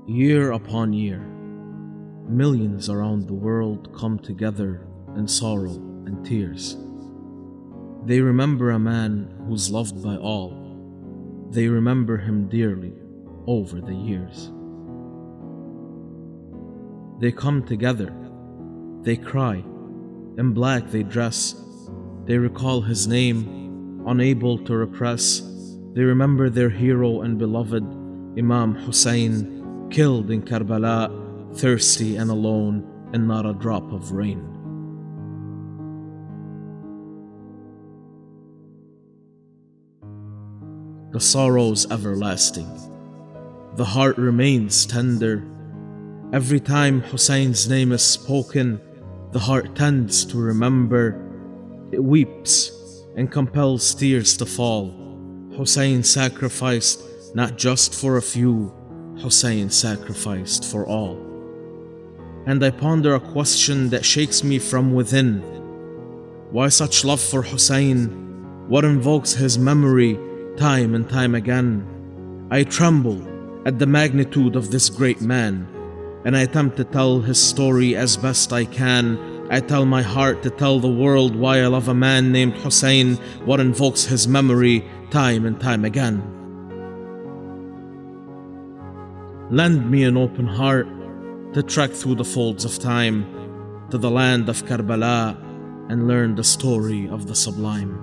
Year upon year, millions around the world come together in sorrow and tears. They remember a man who's loved by all. They remember him dearly over the years. They come together, they cry, in black they dress. They recall his name, unable to repress. They remember their hero and beloved, Imam Husayn, killed in Karbala, thirsty and alone, and not a drop of rain. The sorrow's everlasting. The heart remains tender. Every time Husayn's name is spoken, the heart tends to remember. It weeps and compels tears to fall. Husayn sacrificed not just for a few, Husayn sacrificed for all. And I ponder a question that shakes me from within. Why such love for Husayn? What invokes his memory time and time again? I tremble at the magnitude of this great man, and I attempt to tell his story as best I can. I tell my heart to tell the world why I love a man named Husayn, what invokes his memory time and time again. Lend me an open heart to trek through the folds of time to the land of Karbala and learn the story of the sublime.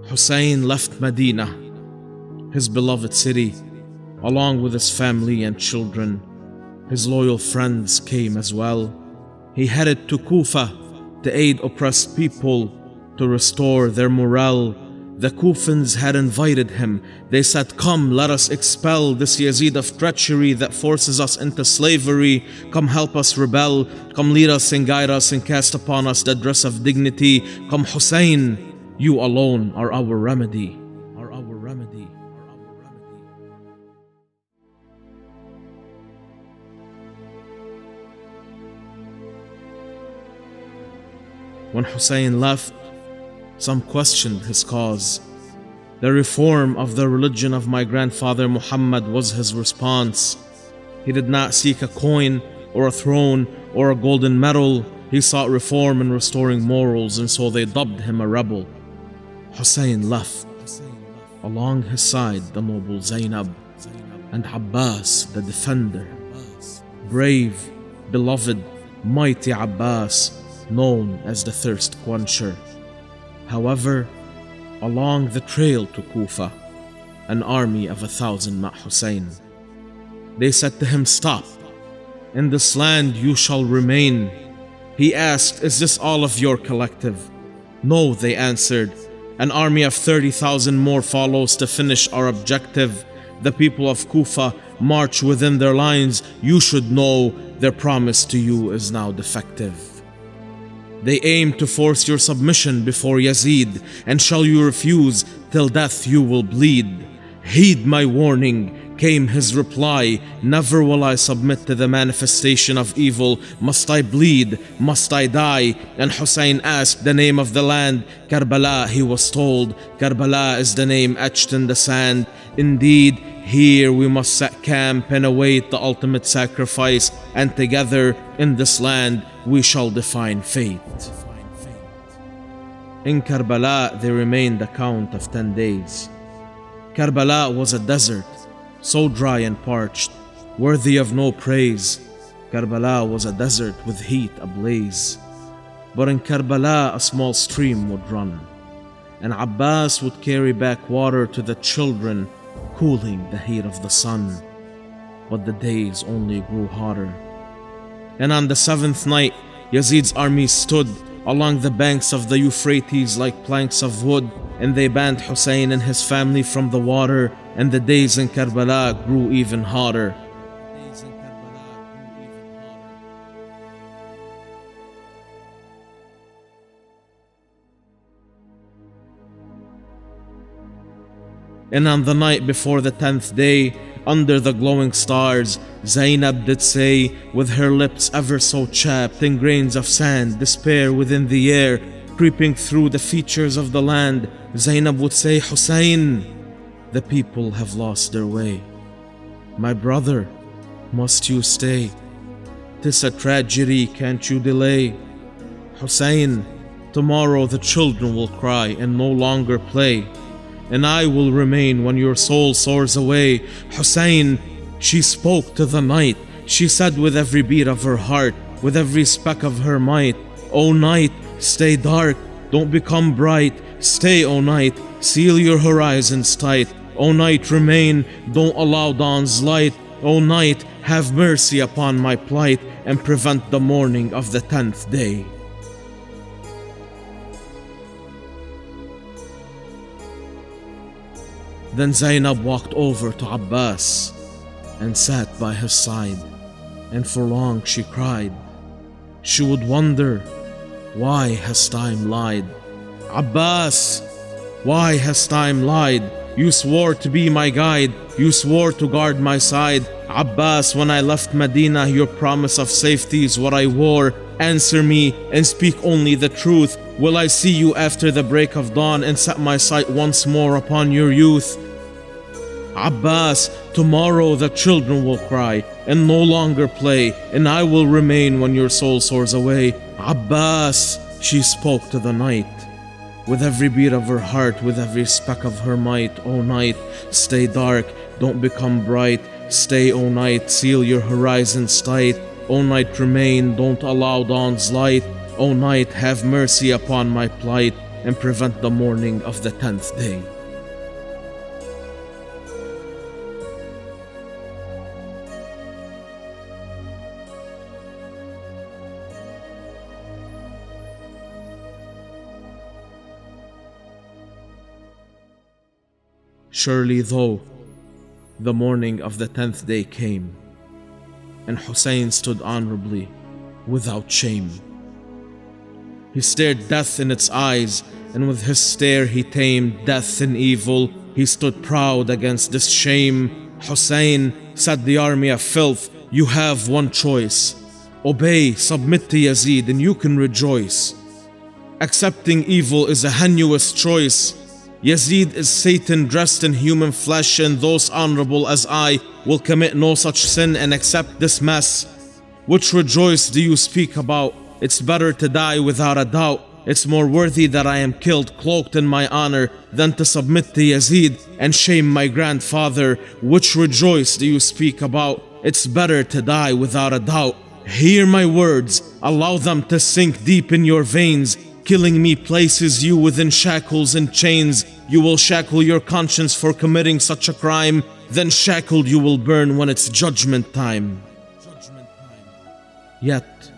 Husayn left Medina, his beloved city, along with his family and children. His loyal friends came as well. He headed to Kufa to aid oppressed people, to restore their morale. The Kufans had invited him. They said, "Come, let us expel this Yazid of treachery that forces us into slavery. Come help us rebel. Come lead us and guide us and cast upon us the dress of dignity. Come Husayn, you alone are our remedy." When Husayn left, some questioned his cause. The reform of the religion of my grandfather Muhammad was his response. He did not seek a coin or a throne or a golden medal. He sought reform in restoring morals, and so they dubbed him a rebel. Husayn left. Along his side the noble Zainab and Abbas the defender. Brave, beloved, mighty Abbas, known as the thirst quencher. However, along the trail to Kufa, an army of 1,000 met Husayn. They said to him, "Stop. In this land you shall remain." He asked, "Is this all of your collective?" "No," they answered. "An army of 30,000 more follows to finish our objective. The people of Kufa march within their lines. You should know their promise to you is now defective. They aim to force your submission before Yazid, and shall you refuse, till death you will bleed. Heed my warning," came his reply. "Never will I submit to the manifestation of evil. Must I bleed? Must I die?" And Husayn asked the name of the land. Karbala, he was told. Karbala is the name etched in the sand. Indeed, here we must set camp and await the ultimate sacrifice, and together in this land we shall define fate. In Karbala they remained a count of 10 days. Karbala was a desert, so dry and parched, worthy of no praise. Karbala was a desert with heat ablaze. But in Karbala a small stream would run, and Abbas would carry back water to the children, cooling the heat of the sun. But the days only grew hotter. And on the 7th night, Yazid's army stood along the banks of the Euphrates like planks of wood, and they banned Husayn and his family from the water, and the days in Karbala grew even hotter. And on the night before the 10th day, under the glowing stars, Zainab did say, with her lips ever so chapped in grains of sand, despair within the air, creeping through the features of the land, Zainab would say, "Husayn, the people have lost their way. My brother, must you stay? 'Tis a tragedy, can't you delay? Hussein, tomorrow the children will cry and no longer play, and I will remain when your soul soars away. Hussein, she spoke to the night. She said with every beat of her heart, with every speck of her might, O night, stay dark, don't become bright. Stay, O night, seal your horizons tight. O night, remain, don't allow dawn's light. O night, have mercy upon my plight and prevent the morning of the 10th day. Then Zainab walked over to Abbas and sat by his side, and for long she cried. She would wonder, why has time lied? Abbas, why has time lied? You swore to be my guide, you swore to guard my side. Abbas, when I left Medina, your promise of safety is what I wore. Answer me and speak only the truth. Will I see you after the break of dawn and set my sight once more upon your youth? Abbas, tomorrow the children will cry and no longer play, and I will remain when your soul soars away. Abbas, she spoke to the night. With every beat of her heart, with every speck of her might, O night, stay dark, don't become bright. Stay, O night, seal your horizons tight. O night, remain, don't allow dawn's light. O night, have mercy upon my plight and prevent the morning of the 10th day. Surely though, the morning of the 10th day came, and Hussein stood honorably, without shame. He stared death in its eyes, and with his stare he tamed death and evil. He stood proud against this shame. Hussein, said the army of filth, you have one choice. Obey, submit to Yazid, and you can rejoice. Accepting evil is a heinous choice. Yazid is Satan dressed in human flesh, and those honorable as I will commit no such sin and accept this mess. Which rejoice do you speak about? It's better to die without a doubt. It's more worthy that I am killed cloaked in my honor than to submit to Yazid and shame my grandfather. Which rejoice do you speak about? It's better to die without a doubt. Hear my words, allow them to sink deep in your veins. Killing me places you within shackles and chains. You will shackle your conscience for committing such a crime, then shackled you will burn when it's judgment time. Yet,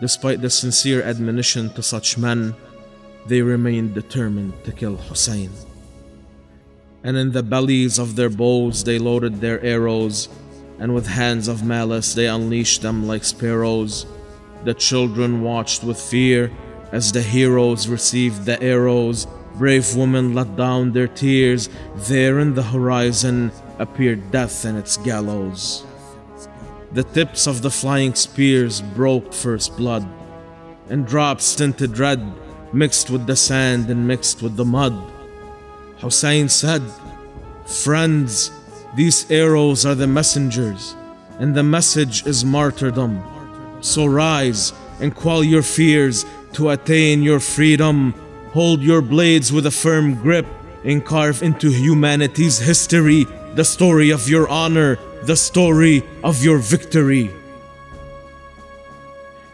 despite the sincere admonition to such men, they remained determined to kill Hussein. And in the bellies of their bows they loaded their arrows, and with hands of malice they unleashed them like sparrows. The children watched with fear as the heroes received the arrows. Brave women let down their tears. There in the horizon appeared death and its gallows. The tips of the flying spears broke first blood, and drops tinted red mixed with the sand and mixed with the mud. Hussein said, friends, these arrows are the messengers, and the message is martyrdom. So rise and quell your fears to attain your freedom. Hold your blades with a firm grip and carve into humanity's history the story of your honor, the story of your victory.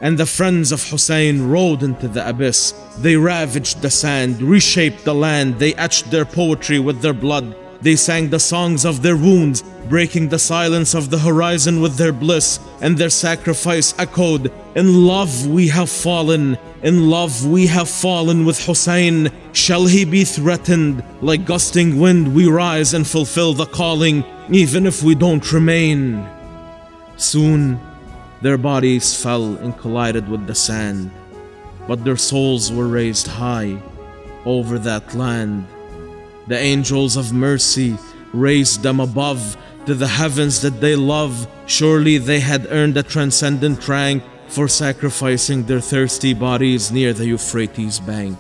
And the friends of Hussein rode into the abyss. They ravaged the sand, reshaped the land. They etched their poetry with their blood. They sang the songs of their wounds, breaking the silence of the horizon with their bliss, and their sacrifice echoed. In love we have fallen, in love we have fallen with Hussein. Shall he be threatened? Like gusting wind we rise and fulfill the calling, even if we don't remain. Soon their bodies fell and collided with the sand, but their souls were raised high over that land. The angels of mercy raised them above to the heavens that they love. Surely they had earned a transcendent rank for sacrificing their thirsty bodies near the Euphrates bank.